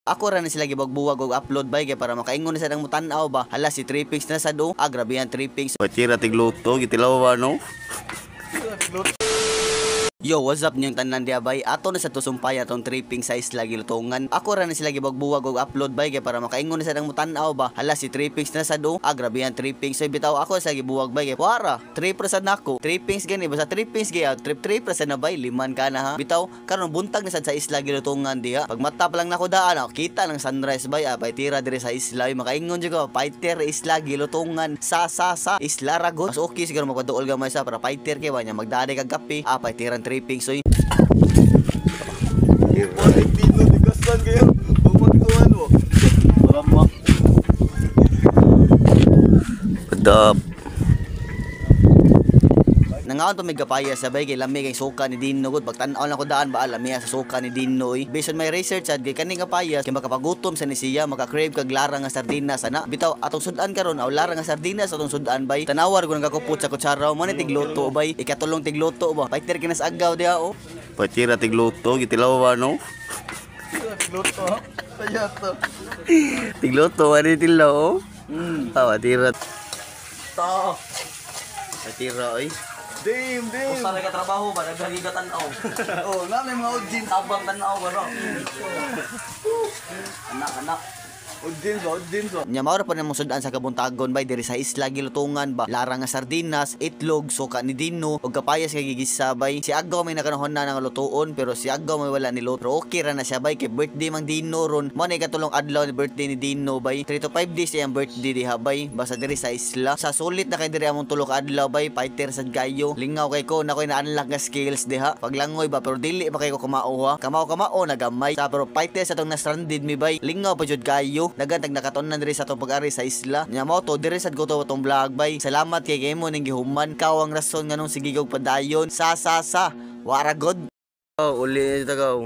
Ako ra na sila gibagbuwag og upload bay kay para makaingon na sa nang mutan-aw ba. Hala si Trippings na sa do. Grabe yan Trippings. Patira tigluto gitilaw no. Yo, what's up niyong tanan diya bay? Ato na sa tusumpay atong tripping sa isla gilutungan. Ako ra na sila gibagbuwag og upload bay kay para makaingon na sa nang mutan-aw ba. Hala si Trippings na sa do. Grabe yan Trippings. So bitaw ako sa gibuwag bay kay para 3% nako. Trippings gani basta Trippings gay trip 3% na bay liman ka na ha. Bitaw karon buntag na sad sa isla gilutungan diha. Pag mata pa lang nako daan ako kita ng sunrise bay bay tira dire sa isla makaingon jud ko fighter isla gilutungan sa isla ragot. Mas okay siguro magpaduol gamay sa para fighter kay wanya magdade kag kape pay tiran tripping so Balik dito tigasan kayo. Bumagtuan mo. Malamak. Adap. nangaon pa may gapaya sabay kay lami kay suka ni Dino gud pagtan-aw lang ko daan ba lami sa suka ni Dino based on my research ad kay kaning gapaya kay makapagutom sa ni siya maka-crave kag larang nga sardinas ana bitaw atong sudan karon aw larang nga sardinas atong sudan bay tanawar ko nagakupot sa kutsara mo ni tigluto bay ikatulong tigluto ba fighter kinas agaw diha o Patira tigluto gitilaw no. Tigluto. Saya to. Tigluto ani tilaw. Patira. to tira oy Damn. usa ra ka trabaho ba naghagi ka tan-aw Oh, na may mga audience. tabang tan-aw ba ro anak Audience. nya mao ra pa namong sudan sa kabuntagon bay diri sa isla gilutungan ba larang nga sardinas itlog suka ni Dino ug kapayas kay gigisa bay si Agaw may nakanahon na nga lutuon pero si Agaw may wala ni luto pero okay ra na siya bay kay birthday mang Dino ron mo ni katulong adlaw ni birthday ni Dino bay 3 to 5 days iyang birthday diha bay basta diri sa isla sa sulit na kay diri among tulo ka adlaw bay fighter sad gayo lingaw kay ko na koy na-unlock nga skills diha paglangoy ba pero dili pa kay ko kumao kamao nagamay sa pero fighter sa tong na stranded mi bay lingaw pa jud gayo nagantag nakatunan diri sa atong pag-ari sa isla nya mo to diri sad ko to atong vlog bay salamat kay kemo ning gihuman kaw ang rason nganong sigigog padayon sa wara god Uli tagaw.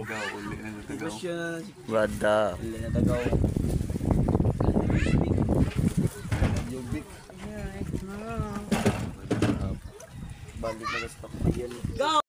Bada. Balik na sa stock.